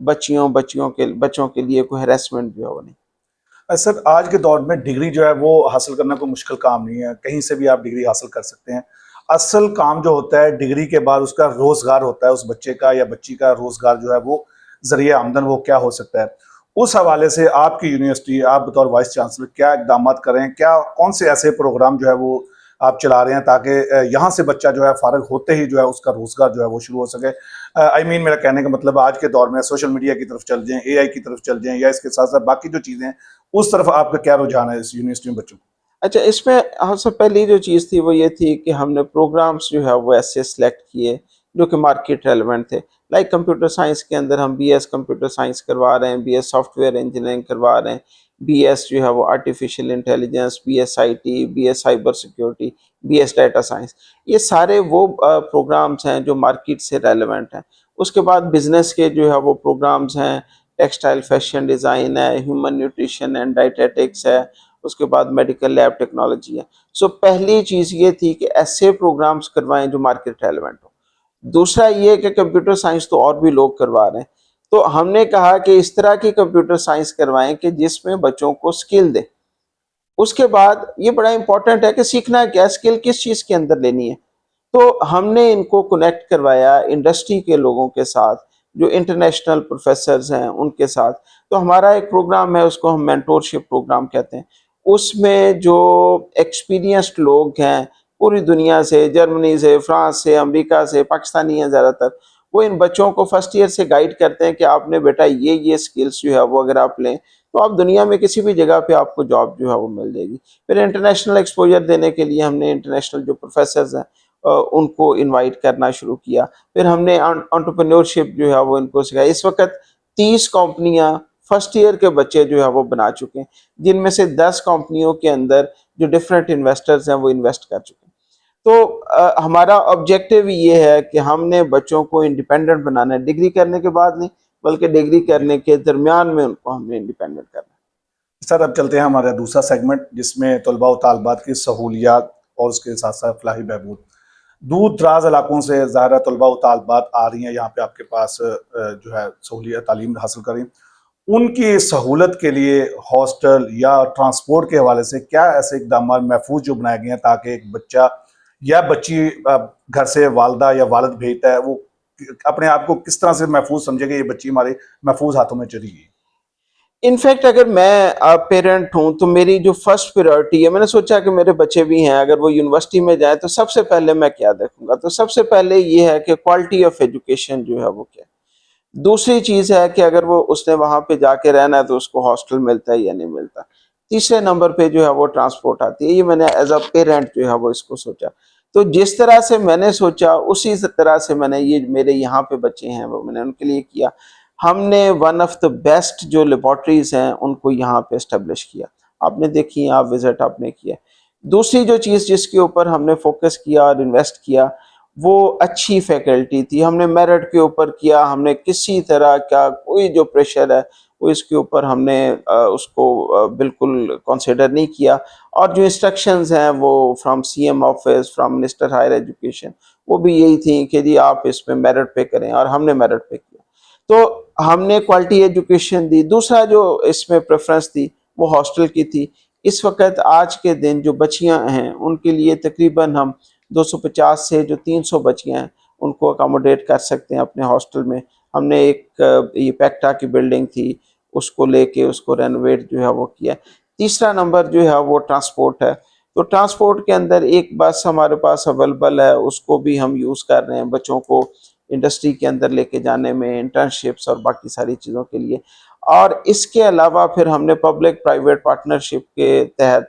بچوں کے لیے کوئی ہراسمنٹ جو ہے وہ نہیں۔ سر آج کے دور میں ڈگری جو ہے وہ حاصل کرنا کوئی مشکل کام نہیں ہے، کہیں سے بھی آپ ڈگری حاصل کر سکتے ہیں۔ اصل کام جو ہوتا ہے ڈگری کے بعد اس کا روزگار ہوتا ہے، اس بچے کا یا بچی کا روزگار جو ہے وہ ذریعہ آمدن وہ کیا ہو سکتا ہے۔ اس حوالے سے آپ کی یونیورسٹی، آپ بطور وائس چانسلر کیا اقدامات کریں، کون سے ایسے پروگرام جو ہے وہ آپ چلا رہے ہیں تاکہ یہاں سے بچہ جو ہے فارغ ہوتے ہی جو ہے اس کا روزگار جو ہے وہ شروع ہو سکے۔ میرا کہنے کا مطلب آج کے دور میں سوشل میڈیا کی طرف چل جائیں، اے آئی کی طرف چل جائیں، یا اس کے ساتھ ساتھ باقی جو چیزیں ہیں اس طرف آپ کا کیا رجحان ہے اس یونیورسٹی میں بچوں کو؟ اچھا، اس میں ہم سے پہلی جو چیز تھی وہ یہ تھی کہ ہم نے پروگرامز جو ہے وہ ایسے سلیکٹ کیے جو کہ مارکیٹ ریلیونٹ تھے۔ لائک کمپیوٹر سائنس کے اندر ہم بی ایس کمپیوٹر سائنس کروا رہے ہیں، B S soft ware engineering کروا رہے ہیں، بی ایس جو ہے وہ artificial intelligence, B S I T, B S cyber security, B S data science. یہ سارے وہ پروگرامز ہیں جو مارکیٹ سے ریلیونٹ ہیں۔ اس کے بعد بزنس کے جو ہے وہ پروگرامز ہیں، ٹیکسٹائل فیشن ڈیزائن ہے، ہیومن نیوٹریشن اینڈ ڈائٹیٹکس ہے، اس کے بعد میڈیکل لیب ٹیکنالوجی ہے۔ سو پہلی چیز یہ تھی کہ ایسے پروگرامز کروائیں جو مارکیٹ ریلیونٹ ہو۔ دوسرا یہ کہ کمپیوٹر سائنس تو اور بھی لوگ کروا رہے ہیں، تو ہم نے کہا کہ اس طرح کی کمپیوٹر سائنس کروائیں کہ جس میں بچوں کو سکل دیں۔ اس کے بعد یہ بڑا امپورٹنٹ ہے کہ سیکھنا کیا، سکل کس چیز کے اندر لینی ہے۔ تو ہم نے ان کو کنیکٹ کروایا انڈسٹری کے لوگوں کے ساتھ، جو انٹرنیشنل پروفیسرز ہیں ان کے ساتھ۔ تو ہمارا ایک پروگرام ہے، اس کو ہم مینٹورشپ پروگرام کہتے ہیں۔ اس میں جو ایکسپیرینسڈ لوگ ہیں پوری دنیا سے، جرمنی سے، فرانس سے، امریکہ سے، پاکستانی ہیں زیادہ تر، وہ ان بچوں کو فرسٹ ایئر سے گائیڈ کرتے ہیں کہ آپ نے بیٹا یہ سکلز جو ہے وہ اگر آپ لیں تو آپ دنیا میں کسی بھی جگہ پہ آپ کو جاب جو ہے وہ مل جائے گی۔ پھر انٹرنیشنل ایکسپوجر دینے کے لیے ہم نے انٹرنیشنل جو پروفیسرز ہیں ان کو انوائٹ کرنا شروع کیا۔ پھر ہم نے انٹرپرینورشپ جو ہے وہ ان کو سکھایا۔ اس وقت 30 کمپنیاں فرسٹ ایئر کے بچے جو ہے وہ بنا چکے ہیں، جن میں سے 10 کمپنیوں کے اندر جو ڈفرینٹ انویسٹرز ہیں وہ انویسٹ کر چکے ہیں۔ تو ہمارا آبجیکٹیو یہ ہے کہ ہم نے بچوں کو انڈیپینڈنٹ بنانا ہے، ڈگری کرنے کے بعد نہیں بلکہ ڈگری کرنے کے درمیان میں ان کو ہم نے انڈیپینڈنٹ کرنا ہے۔ سر اب چلتے ہیں ہمارا دوسرا سیگمنٹ جس میں طلباء و طالبات کی سہولیات اور اس کے ساتھ ساتھ فلاحی بہبود۔ دور دراز علاقوں سے ظاہر ہے طلباء و طالبات آ رہی ہیں یہاں پہ آپ کے پاس جو ہے سہولیات تعلیم حاصل کریں، ان کی سہولت کے لیے ہاسٹل یا ٹرانسپورٹ کے حوالے سے کیا ایسے اقدامات محفوظ جو بنائے گئے ہیں تاکہ ایک بچہ یا بچی گھر سے والدہ یا والد بھیجتا ہے وہ اپنے آپ کو کس طرح سے محفوظ سمجھے کہ یہ بچی ہمارے محفوظ ہاتھوں میں چلی گئی؟ انفیکٹ اگر میں پیرنٹ ہوں تو میری جو فرسٹ پریورٹی ہے، میں نے سوچا کہ میرے بچے بھی ہیں، اگر وہ یونیورسٹی میں جائیں تو سب سے پہلے میں کیا دیکھوں گا، تو سب سے پہلے یہ ہے کہ کوالٹی آف ایجوکیشن جو ہے وہ کیا ہے۔ دوسری چیز ہے کہ اگر وہ اس نے وہاں پہ جا کے رہنا ہے تو اس کو ہاسٹل ملتا ہے یا نہیں ملتا۔ تیسرے نمبر پہ جو ہے وہ ٹرانسپورٹ آتی ہے۔ یہ میں نے ایز اے پیرنٹ جو ہے وہ اس کو سوچا۔ تو جس طرح سے میں نے سوچا اسی طرح سے میں نے یہ میرے یہاں پہ بچے ہیں وہ میں نے ان کے لیے کیا۔ ہم نے ون آف دا بیسٹ جو لیبارٹریز ہیں ان کو یہاں پہ اسٹیبلش کیا، آپ نے دیکھی، آپ وزٹ آپ نے کیا۔ دوسری جو چیز جس کے اوپر ہم نے فوکس کیا اور انویسٹ کیا وہ اچھی فیکلٹی تھی۔ ہم نے میرٹ کے اوپر کیا، ہم نے کسی طرح کا کوئی جو پریشر ہے وہ اس کے اوپر ہم نے اس کو بالکل کنسیڈر نہیں کیا۔ اور جو انسٹرکشنز ہیں وہ from C M office, from minister higher education, وہ بھی یہی تھیں کہ جی آپ اس میں میرٹ پہ کریں، اور ہم نے میرٹ پہ کیا۔ تو ہم نے کوالٹی ایجوکیشن دی۔ دوسرا جو اس میں پریفرنس تھی وہ ہاسٹل کی تھی۔ اس وقت آج کے دن جو بچیاں ہیں ان کے لیے تقریباً ہم 250 سے جو 300 بچیاں ہیں ان کو اکاموڈیٹ کر سکتے ہیں اپنے ہاسٹل میں۔ ہم نے ایک یہ پیکٹا کی بلڈنگ تھی اس کو لے کے اس کو رینوویٹ جو ہے وہ کیا۔ تیسرا نمبر جو ہے وہ ٹرانسپورٹ ہے۔ تو ٹرانسپورٹ کے اندر ایک بس ہمارے پاس اویلیبل ہے، اس کو بھی ہم یوز کر رہے ہیں بچوں کو انڈسٹری کے اندر لے کے جانے میں، انٹرنشپس اور باقی ساری چیزوں کے لیے۔ اور اس کے علاوہ پھر ہم نے پبلک پرائیویٹ پارٹنرشپ کے تحت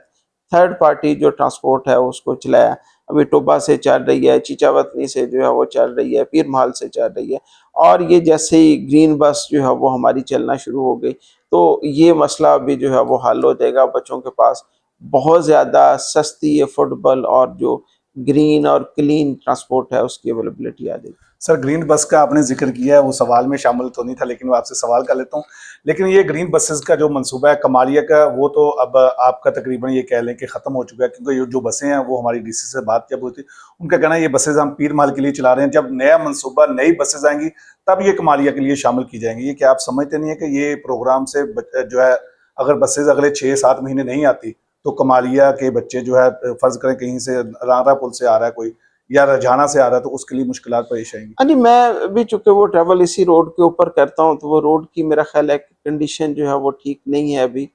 تھرڈ پارٹی جو ٹرانسپورٹ ہے اس کو چلایا۔ ابھی ٹوبا سے چل رہی ہے، چیچا وطنی سے جو ہے وہ چل رہی ہے، پیر محل سے چل رہی ہے، اور یہ جیسے ہی گرین بس جو ہے وہ ہماری چلنا شروع ہو گئی تو یہ مسئلہ بھی جو ہے وہ حل ہو جائے گا۔ بچوں کے پاس بہت زیادہ سستی، افورڈیبل اور جو گرین اور کلین ٹرانسپورٹ ہے اس کی اویلیبلٹی آ جائے گی۔ سر گرین بس کا آپ نے ذکر کیا ہے، وہ سوال میں شامل تو نہیں تھا لیکن وہ آپ سے سوال کر لیتا ہوں. لیکن یہ گرین بسز کا جو منصوبہ ہے کمالیہ کا، وہ تو اب آپ کا تقریباً یہ کہہ لیں کہ ختم ہو چکا ہے، کیونکہ یہ جو بسیں ہیں وہ ہماری ڈی سی سے بات جب ہوئی تھی، ان کا کہنا ہے یہ بسز ہم پیر محل کے لیے چلا رہے ہیں، جب نیا منصوبہ نئی بسز آئیں گی تب یہ کمالیہ کے لیے شامل کی جائیں گی. یہ کیا آپ سمجھتے نہیں ہیں کہ یہ پروگرام سے جو ہے اگر بسز اگلے 6-7 مہینے نہیں آتی تو کمالیہ کے بچے جو ہے فرض کریں کہیں سے رانگرا پل سے آ رہا ہے کوئی یا رجحانہ سے آ رہا ہے تو اس کے لیے مشکلات پیش آئیں گی؟ نہیں، میں بھی چونکہ وہ ٹریول اسی روڈ کے اوپر کرتا ہوں، تو وہ روڈ کی میرا خیال ہے کہ کنڈیشن جو ہے وہ ٹھیک نہیں ہے ابھی،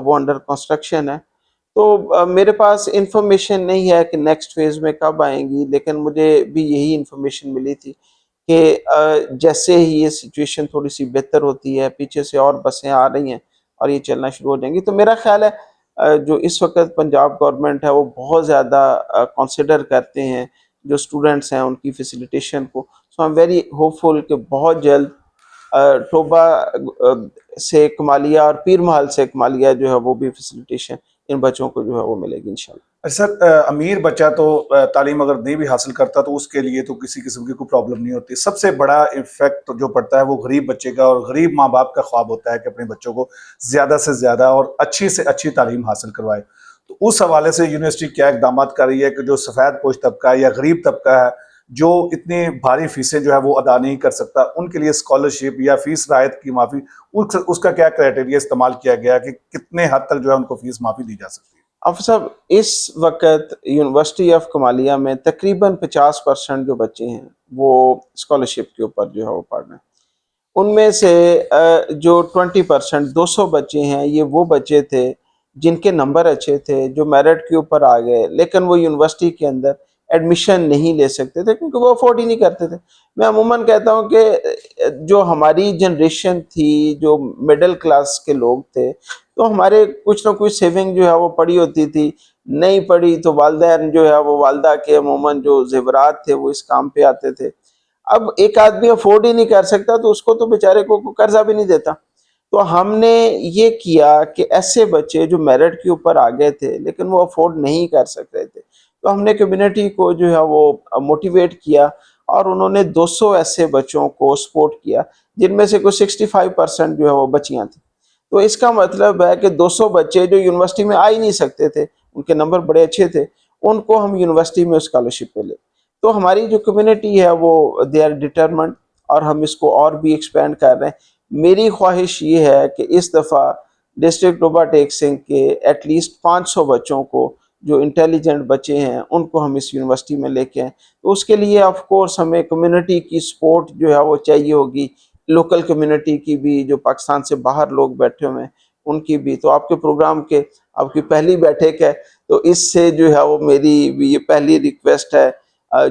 وہ انڈر کنسٹرکشن ہے. تو میرے پاس انفارمیشن نہیں ہے کہ نیکسٹ فیز میں کب آئیں گی، لیکن مجھے بھی یہی انفارمیشن ملی تھی کہ جیسے ہی یہ سچویشن تھوڑی سی بہتر ہوتی ہے، پیچھے سے اور بسیں آ رہی ہیں اور یہ چلنا شروع ہو جائیں گی. تو میرا خیال ہے جو اس وقت پنجاب گورنمنٹ ہے وہ بہت زیادہ کنسیڈر کرتے ہیں جو اسٹوڈنٹس ہیں ان کی فیسیلیٹیشن کو. سو آئی ایم ویری ہوپ فل کہ بہت جلد ٹوبا سے کمالیہ اور پیر محل سے کمالیہ جو ہے وہ بھی فیسیلیٹیشن ان بچوں کو جو ہے وہ ملے گی انشاءاللہ. سر امیر بچہ تو تعلیم اگر نہیں بھی حاصل کرتا تو اس کے لیے تو کسی قسم کی کوئی پرابلم نہیں ہوتی. سب سے بڑا افیکٹ جو پڑتا ہے وہ غریب بچے کا، اور غریب ماں باپ کا خواب ہوتا ہے کہ اپنے بچوں کو زیادہ سے زیادہ اور اچھی سے اچھی تعلیم حاصل کروائے. تو اس حوالے سے یونیورسٹی کیا اقدامات کر رہی ہے کہ جو سفید پوش طبقہ ہے یا غریب طبقہ ہے جو اتنی بھاری فیسیں جو ہے وہ ادا نہیں کر سکتا، ان کے لیے اسکالرشپ یا فیس رعایت کی معافی، اس کا کیا کرائٹیریا استعمال کیا گیا کہ کتنے حد تک جو ہے ان کو فیس معافی دی جا سکتی ہے؟ افسر صاحب، اس وقت یونیورسٹی آف کمالیہ میں تقریباً 50% جو بچے ہیں وہ اسکالرشپ کے اوپر جو ہے وہ پڑھ رہے ہیں. ان میں سے جو 20% 200 بچے ہیں یہ وہ بچے تھے جن کے نمبر اچھے تھے، جو میرٹ کے اوپر آ گئے، لیکن وہ یونیورسٹی کے اندر ایڈمیشن نہیں لے سکتے تھے کیونکہ وہ افورڈ ہی نہیں کرتے تھے. میں عموماً کہتا ہوں کہ جو ہماری جنریشن تھی، جو مڈل کلاس کے لوگ تھے، تو ہمارے کچھ نہ کچھ سیونگ جو ہے وہ پڑی ہوتی تھی. نہیں پڑی تو والدین جو ہے وہ والدہ کے عموماً جو زیورات تھے وہ اس کام پہ آتے تھے. اب ایک آدمی افورڈ ہی نہیں کر سکتا تو اس کو تو بیچارے کو قرضہ بھی نہیں دیتا. تو ہم نے یہ کیا کہ ایسے بچے جو میرٹ کے اوپر آ گئے تھے لیکن وہ افورڈ نہیں کر سک رہے تھے، تو ہم نے کمیونٹی کو جو ہے وہ موٹیویٹ کیا اور انہوں نے 200 ایسے بچوں کو سپورٹ کیا جن میں سے کوئی 65% جو ہے وہ بچیاں تھیں. تو اس کا مطلب ہے کہ 200 بچے جو یونیورسٹی میں آ ہی نہیں سکتے تھے، ان کے نمبر بڑے اچھے تھے، ان کو ہم یونیورسٹی میں اسکالرشپ پہ لے. تو ہماری جو کمیونٹی ہے وہ دے آر ڈٹرمنڈ، اور ہم اس کو اور بھی ایکسپینڈ کر رہے ہیں. میری خواہش یہ ہے کہ اس دفعہ ڈسٹرکٹ ٹوبا ٹیک سنگھ کے ایٹ لیسٹ 500 بچوں کو جو انٹیلیجنٹ بچے ہیں ان کو ہم اس یونیورسٹی میں لے کے آئیں. تو اس کے لیے آف کورس ہمیں کمیونٹی کی سپورٹ جو ہے وہ چاہیے ہوگی، لوکل کمیونٹی کی بھی، جو پاکستان سے باہر لوگ بیٹھے ہوئے ہیں ان کی بھی. تو آپ کے پروگرام کے آپ کی پہلی بیٹھک ہے، تو اس سے جو ہے وہ میری یہ پہلی ریکویسٹ ہے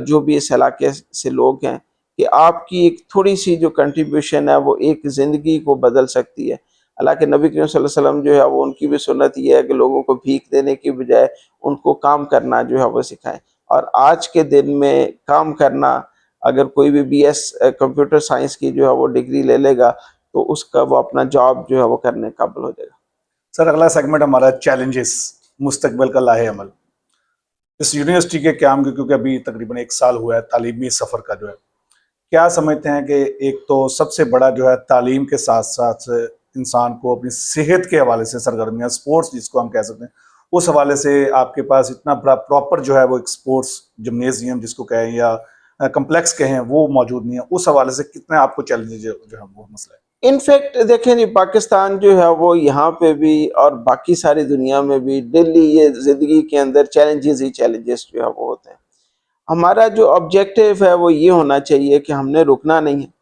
جو بھی اس علاقے سے لوگ ہیں کہ آپ کی ایک تھوڑی سی جو کنٹریبیوشن ہے وہ ایک زندگی کو بدل سکتی ہے. اللہ کے نبی کریم صلی اللہ علیہ وسلم جو ہے وہ ان کی بھی سنت یہ ہے کہ لوگوں کو بھیک دینے کی بجائے ان کو کام کرنا جو ہے وہ سکھائیں. اور آج کے دن میں کام کرنا، اگر کوئی بھی بی ایس کمپیوٹر سائنس کی جو ہے وہ ڈگری لے لے گا تو اس کا وہ اپنا جاب جو ہے وہ کرنے قابل ہو جائے گا. سر اگلا سیگمنٹ ہمارا چیلنجز، مستقبل کا لاہ عمل. اس یونیورسٹی کے قیام کے کیونکہ ابھی تقریباً 1 سال ہوا ہے تعلیمی سفر کا جو ہے، کیا سمجھتے ہیں کہ ایک تو سب سے بڑا جو ہے تعلیم کے ساتھ ساتھ انسان کو اپنی صحت کے حوالے سے سرگرمیاں، سپورٹس جس کو ہم کہہ سکتے ہیں، اس حوالے سے آپ کے پاس اتنا بڑا پراپر جو ہے وہ ایک سپورٹس جمنیزیم جس کو کہیں یا کمپلیکس کہیں وہ موجود نہیں ہے، اس حوالے سے کتنے آپ کو چیلنج جو ہے وہ مسئلہ ہے؟ انفیکٹ دیکھیں جی، پاکستان جو ہے وہ یہاں پہ بھی اور باقی ساری دنیا میں بھی ڈیلی یہ زندگی کے اندر چیلنجز ہی چیلنجز جو ہے وہ ہوتے ہیں. ہمارا جو آبجیکٹیو ہے وہ یہ ہونا چاہیے کہ ہم نے رکنا نہیں ہے.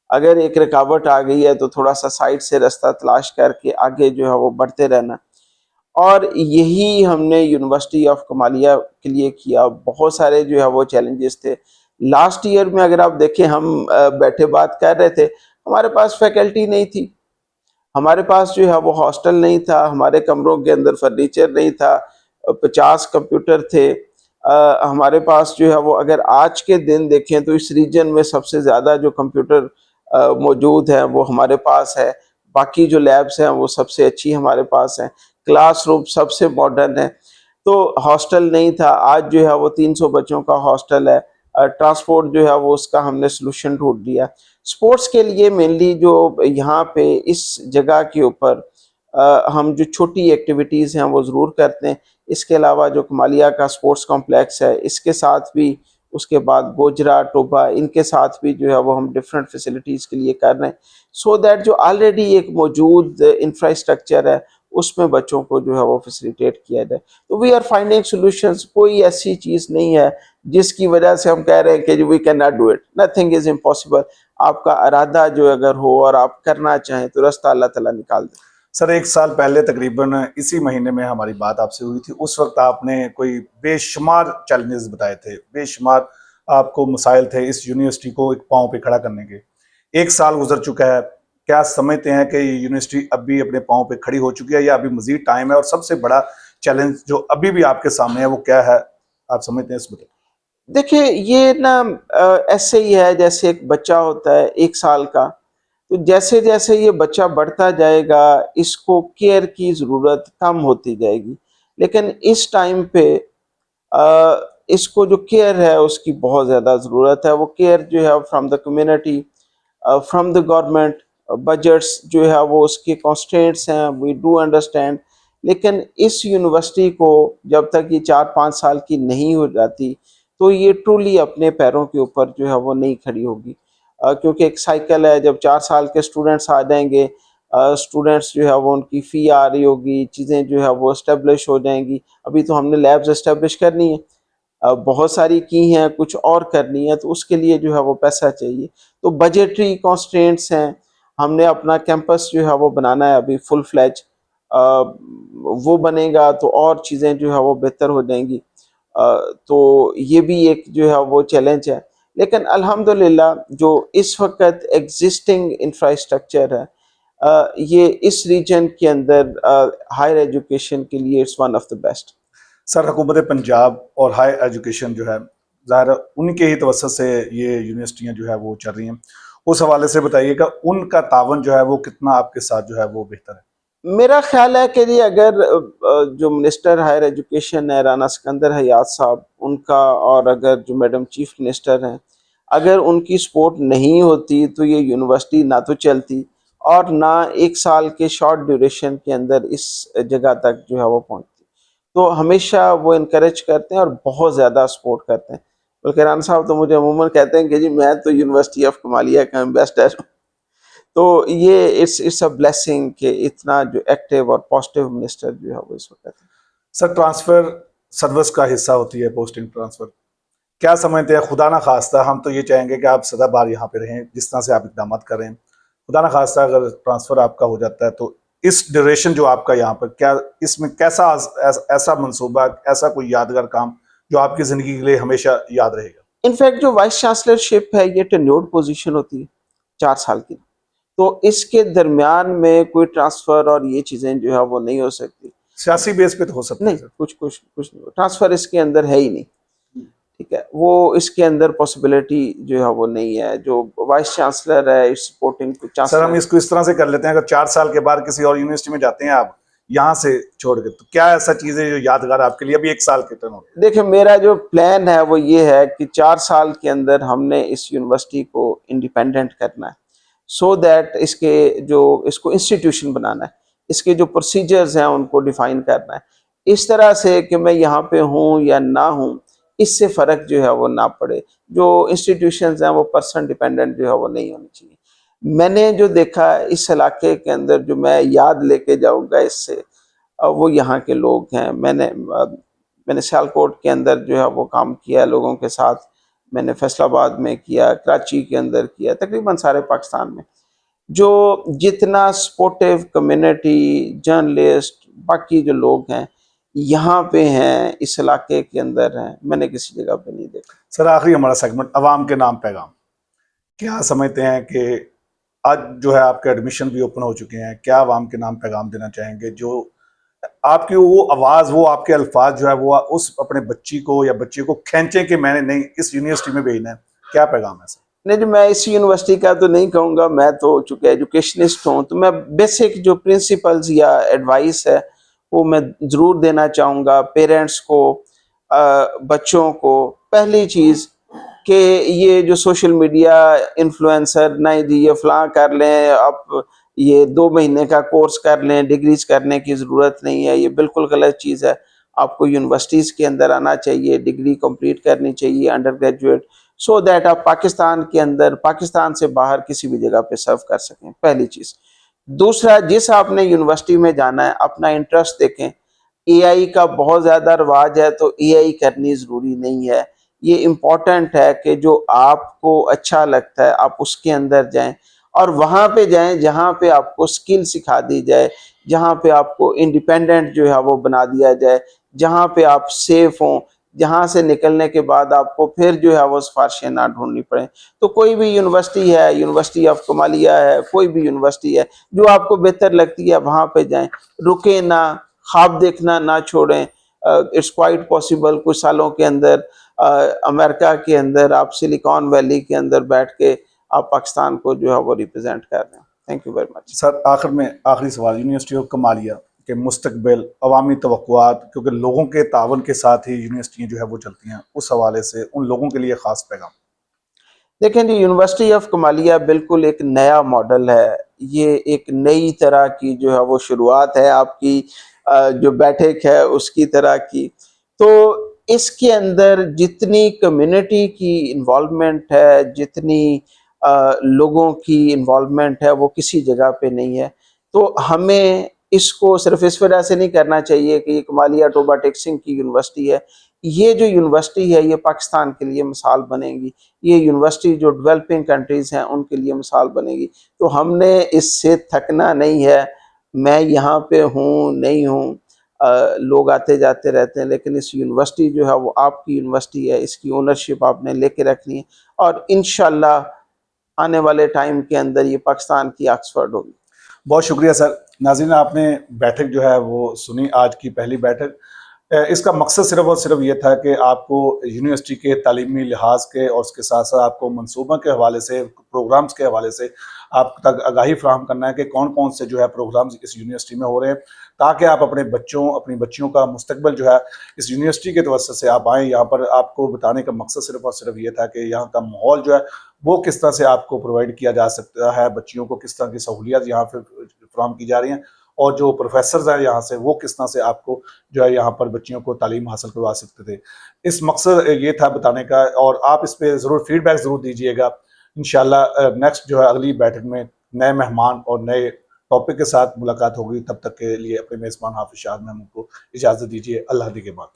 اگر ایک رکاوٹ آ گئی ہے تو تھوڑا سا سائڈ سے رستہ تلاش کر کے آگے جو ہے وہ بڑھتے رہنا. اور یہی ہم نے یونیورسٹی آف کمالیہ کے لیے کیا. بہت سارے جو ہے وہ چیلنجز تھے. لاسٹ ایئر میں اگر آپ دیکھیں ہم بیٹھے بات کر رہے تھے، ہمارے پاس فیکلٹی نہیں تھی، ہمارے پاس جو ہے وہ ہاسٹل نہیں تھا، ہمارے کمروں کے اندر فرنیچر نہیں تھا، 50 کمپیوٹر تھے ہمارے پاس جو ہے وہ. اگر آج کے دن دیکھیں تو اس ریجن میں سب سے زیادہ جو کمپیوٹر موجود ہیں وہ ہمارے پاس ہے. باقی جو لیبس ہیں وہ سب سے اچھی ہمارے پاس ہیں، کلاس روم سب سے ماڈرن ہے. تو ہاسٹل نہیں تھا، آج جو ہے وہ 300 بچوں کا ہاسٹل ہے. ٹرانسپورٹ جو ہے وہ اس کا ہم نے سلوشن ڈھونڈ لیا. اسپورٹس کے لیے مینلی جو یہاں پہ اس جگہ کے اوپر ہم جو چھوٹی ایکٹیویٹیز ہیں وہ ضرور کرتے ہیں. اس کے علاوہ جو کمالیہ کا اسپورٹس کمپلیکس ہے اس کے ساتھ بھی، اس کے بعد گوجرا ٹوبا، ان کے ساتھ بھی جو ہے وہ ہم ڈفرینٹ فیسلٹیز کے لیے کر رہے ہیں، سو دیٹ جو آلریڈی ایک موجود انفراسٹرکچر ہے اس میں بچوں کو جو ہے وہ فیسیلیٹیٹ کیا جائے. تو وی آر فائنڈنگ سولوشنز. کوئی ایسی چیز نہیں ہے جس کی وجہ سے ہم کہہ رہے ہیں کہ we can not do it. Nothing is impossible. آپ کا ارادہ جو اگر ہو اور آپ کرنا چاہیں تو راستہ اللہ تعالیٰ نکال دے. سر 1 سال پہلے تقریباً اسی مہینے میں ہماری بات آپ سے ہوئی تھی. اس وقت آپ نے کوئی بے شمار چیلنجز بتائے تھے، بے شمار آپ کو مسائل تھے اس یونیورسٹی کو ایک پاؤں پہ کھڑا کرنے کے. 1 سال گزر چکا ہے، کیا سمجھتے ہیں کہ یہ یونیورسٹی اب بھی اپنے پاؤں پہ کھڑی ہو چکی ہے یا ابھی مزید ٹائم ہے؟ اور سب سے بڑا چیلنج جو ابھی بھی آپ کے سامنے ہے وہ کیا ہے آپ سمجھتے ہیں اس میں؟ دیکھیں یہ نا ایسے ہی ہے جیسے ایک بچہ ہوتا ہے 1 سال کا، تو جیسے جیسے یہ بچہ بڑھتا جائے گا اس کو کیئر کی ضرورت کم ہوتی جائے گی، لیکن اس ٹائم پہ اس کو جو کیئر ہے اس کی بہت زیادہ ضرورت ہے. وہ کیئر جو ہے from the community, from the government. Budgets جو ہے وہ اس کے کانسٹینٹس ہیں، وی ڈو انڈرسٹینڈ. لیکن اس یونیورسٹی کو جب تک یہ 4-5 سال کی نہیں ہو جاتی تو یہ ٹرولی اپنے پیروں کے اوپر جو ہے وہ نہیں کھڑی ہوگی، کیونکہ ایک سائیکل ہے. جب 4 سال کے اسٹوڈنٹس آ جائیں گے، اسٹوڈنٹس جو ہے وہ ان کی فی آ رہی ہوگی، چیزیں جو ہے وہ اسٹیبلش ہو جائیں گی. ابھی تو ہم نے لیبز اسٹیبلش کرنی ہے، بہت ساری کی ہیں، کچھ اور کرنی ہے، تو اس کے لیے جو ہے وہ پیسہ چاہیے. تو بجٹری کانسٹرینٹس ہیں. ہم نے اپنا کیمپس جو ہے وہ بنانا ہے ابھی فل فلیج. وہ بنے گا تو اور چیزیں جو ہے وہ بہتر ہو جائیں گی. تو یہ بھی ایک جو ہے وہ چیلنج ہے. لیکن الحمدللہ جو اس وقت ایگزسٹنگ انفراسٹرکچر ہے یہ اس ریجن کے اندر ہائر ایجوکیشن کے لیے it's one of the best. Sir حکومت پنجاب اور ہائی ایجوکیشن جو ہے ظاہر ان کے ہی توسط سے یہ یونیورسٹیاں جو ہے وہ چل رہی ہیں، اس حوالے سے بتائیے کہ ان کا تعاون جو ہے وہ کتنا آپ کے ساتھ جو ہے وہ بہتر ہے؟ میرا خیال ہے کہ جی اگر جو منسٹر ہائر ایجوکیشن ہے رانا سکندر حیات صاحب، ان کا، اور اگر جو میڈم چیف منسٹر ہیں، اگر ان کی سپورٹ نہیں ہوتی تو یہ یونیورسٹی نہ تو چلتی اور نہ 1 سال کے شارٹ ڈیوریشن کے اندر اس جگہ تک جو ہے وہ پہنچتی. تو ہمیشہ وہ انکریج کرتے ہیں اور بہت زیادہ سپورٹ کرتے ہیں. بلکہ رانا صاحب تو مجھے عموماً کہتے ہیں کہ جی میں تو یونیورسٹی آف کمالیہ کا امبیسڈر ہوں. تو یہ اٹس اے بلیسنگ کہ اتنا جو ایکٹیو اور پازیٹیو منسٹر جو ہے وہ اس وقت ہے. سر ٹرانسفر سروس کا حصہ ہوتی ہے پوسٹنگ ٹرانسفر، کیا سمجھتے ہیں خدا نہ خواستہ، ہم تو یہ چاہیں گے کہ آپ سدا بار یہاں پہ رہیں جس طرح سے آپ اقدامات کر رہے ہیں، خدا نہ خواستہ اگر ٹرانسفر آپ کا ہو جاتا ہے تو اس ڈیوریشن جو آپ کا یہاں پر، کیا اس میں کیسا ایسا منصوبہ، ایسا کوئی یادگار کام جو آپ کی زندگی کے لیے ہمیشہ یاد رہے گا؟ انفیکٹ جو وائس چانسلرشپ ہے یہ ٹینیورڈ پوزیشن ہوتی ہے 4 سال کی، تو اس کے درمیان میں کوئی ٹرانسفر اور یہ چیزیں جو ہے وہ نہیں ہو سکتی. سیاسی بیس پہ تو ہو سکتا ہے نہیں، سر. کچھ نہیں، ٹرانسفر اس کے اندر ہے ہی نہیں. ٹھیک ہے، وہ اس کے اندر پاسبلٹی جو ہے وہ نہیں ہے. جو وائس چانسلر ہے سپورٹنگ سر ہم چانسلر. اس کو اس طرح سے کر لیتے ہیں، اگر 4 سال کے بعد کسی اور یونیورسٹی میں جاتے ہیں آپ یہاں سے چھوڑ کے، تو کیا ایسا چیز ہے جو یادگار آپ کے لیے ابھی 1 سال کے ٹرن ہوتے ہیں؟ دیکھیں میرا جو پلان ہے وہ یہ ہے کہ 4 سال کے اندر ہم نے اس یونیورسٹی کو انڈیپینڈنٹ کرنا ہے، سو دیٹ اس کو انسٹیٹیوشن بنانا ہے. اس کے جو پروسیجرز ہیں ان کو ڈیفائن کرنا ہے اس طرح سے کہ میں یہاں پہ ہوں یا نہ ہوں اس سے فرق جو ہے وہ نہ پڑے. جو انسٹیٹیوشنز ہیں وہ پرسن ڈیپینڈنٹ جو ہے وہ نہیں ہونی چاہیے. میں نے جو دیکھا اس علاقے کے اندر جو میں یاد لے کے جاؤں گا اس سے، وہ یہاں کے لوگ ہیں. میں نے سیالکوٹ کے اندر جو ہے وہ کام کیا لوگوں کے ساتھ، میں نے فیصل آباد میں کیا، کراچی کے اندر کیا، تقریباً سارے پاکستان میں. جو جتنا سپورٹیو کمیونٹی، جرنلسٹ، باقی جو لوگ ہیں یہاں پہ ہیں، اس علاقے کے اندر ہیں، میں نے کسی جگہ پہ نہیں دیکھا. سر آخری ہمارا سیگمنٹ عوام کے نام پیغام، کیا سمجھتے ہیں کہ آج جو ہے آپ کے ایڈمیشن بھی اوپن ہو چکے ہیں، کیا عوام کے نام پیغام دینا چاہیں گے؟ جو آپ کی وہ آواز، وہ آپ کے الفاظ جو ہے وہ اس اپنے بچی کو یا بچے کو کھینچیں کہ میں نے نہیں اس یونیورسٹی میں بھیجنا ہے، کیا پیغام ہے سر؟ نہیں جو میں اس یونیورسٹی کا تو نہیں کہوں گا، میں تو چونکہ ایجوکیشنسٹ ہوں تو میں بیسک جو پرنسپلز یا ایڈوائس ہے وہ میں ضرور دینا چاہوں گا پیرنٹس کو، بچوں کو. پہلی چیز کہ یہ جو سوشل میڈیا انفلوئنسر نہیں جی یہ فلاں کر لیں، آپ یہ 2 مہینے کا کورس کر لیں، ڈگریز کرنے کی ضرورت نہیں ہے، یہ بالکل غلط چیز ہے. آپ کو یونیورسٹیز کے اندر آنا چاہیے، ڈگری کمپلیٹ کرنی چاہیے انڈر گریجویٹ، سو دیٹ آپ پاکستان کے اندر، پاکستان سے باہر کسی بھی جگہ پہ سرو کر سکیں. پہلی چیز. دوسرا، جس آپ نے یونیورسٹی میں جانا ہے اپنا انٹرسٹ دیکھیں. اے آئی کا بہت زیادہ رواج ہے تو اے آئی کرنی ضروری نہیں ہے. یہ امپورٹنٹ ہے کہ جو آپ کو اچھا لگتا ہے آپ اس کے اندر جائیں، اور وہاں پہ جائیں جہاں پہ آپ کو سکل سکھا دی جائے، جہاں پہ آپ کو انڈیپینڈنٹ جو ہے وہ بنا دیا جائے، جہاں پہ آپ سیف ہوں، جہاں سے نکلنے کے بعد آپ کو پھر جو ہے وہ سفارشیں نہ ڈھونڈنی پڑیں. تو کوئی بھی یونیورسٹی ہے، یونیورسٹی آف کمالیہ ہے، کوئی بھی یونیورسٹی ہے جو آپ کو بہتر لگتی ہے وہاں پہ جائیں. رکیں نہ، خواب دیکھنا نہ چھوڑیں. اٹس کوائٹ پاسبل کچھ سالوں کے اندر امریکہ کے اندر آپ سلیکان ویلی کے اندر بیٹھ کے آپ پاکستان کو جو ہے وہ ریپرزینٹ کر رہے ہیں. Thank you very much. Sir آخر میں آخری سوال، یونیورسٹی آف کمالیہ کے مستقبل، عوامی توقعات، کیونکہ لوگوں کے تعاون کے ساتھ ہی یونیورسٹیاں جو ہے وہ چلتی ہیں، اس حوالے سے ان لوگوں کے لیے خاص پیغام. دیکھیں جی، یونیورسٹی آف کمالیہ بالکل ایک نیا ماڈل ہے. یہ ایک نئی طرح کی جو ہے وہ شروعات ہے آپ کی جو بیٹھک ہے اس کی طرح کی. تو اس کے اندر جتنی کمیونٹی کی انوالومنٹ ہے، جتنی لوگوں کی انوالومنٹ ہے، وہ کسی جگہ پہ نہیں ہے. تو ہمیں اس کو صرف اس وجہ سے نہیں کرنا چاہیے کہ یہ کمالیہ ٹوبہ ٹیک سنگھ کی یونیورسٹی ہے. یہ جو یونیورسٹی ہے یہ پاکستان کے لیے مثال بنے گی. یہ یونیورسٹی جو ڈیولپنگ کنٹریز ہیں ان کے لیے مثال بنے گی. تو ہم نے اس سے تھکنا نہیں ہے. میں یہاں پہ ہوں نہیں ہوں، لوگ آتے جاتے رہتے ہیں، لیکن اس یونیورسٹی جو ہے وہ آپ کی یونیورسٹی ہے، اس کی اونرشپ آپ نے لے کے رکھنی ہے، اور انشاءاللہ آنے والے ٹائم کے اندر یہ پاکستان کی آکسفورڈ ہوگی. بہت شکریہ سر. ناظرین، آپ نے بیٹھک جو ہے وہ سنی، آج کی پہلی بیٹھک. اس کا مقصد صرف اور صرف یہ تھا کہ آپ کو یونیورسٹی کے تعلیمی لحاظ کے اور اس کے ساتھ ساتھ آپ کو منصوبہ کے حوالے سے، پروگرامز کے حوالے سے آپ تک آگاہی فراہم کرنا ہے کہ کون کون سے جو ہے پروگرامز اس یونیورسٹی میں ہو رہے ہیں، تاکہ آپ اپنے بچوں، اپنی بچیوں کا مستقبل جو ہے اس یونیورسٹی کے توسط سے آپ آئیں. یہاں پر آپ کو بتانے کا مقصد صرف اور صرف یہ تھا کہ یہاں کا ماحول جو ہے وہ کس طرح سے آپ کو پرووائڈ کیا جا سکتا ہے، بچیوں کو کس طرح کی سہولیات یہاں پہ فراہم کی جا رہی ہیں، اور جو پروفیسرز ہیں یہاں سے وہ کس طرح سے آپ کو جو ہے یہاں پر بچیوں کو تعلیم حاصل کروا سکتے تھے. اس مقصد یہ تھا بتانے کا، اور آپ اس پہ ضرور فیڈ بیک ضرور دیجیے گا. انشاءاللہ نیکسٹ جو ہے اگلی بیٹھک میں نئے مہمان اور نئے ٹاپک کے ساتھ ملاقات ہوگی. تب تک کے لیے اپنے میزبان حافظ شاہد محمود کو اجازت دیجیے. اللہ کے بعد.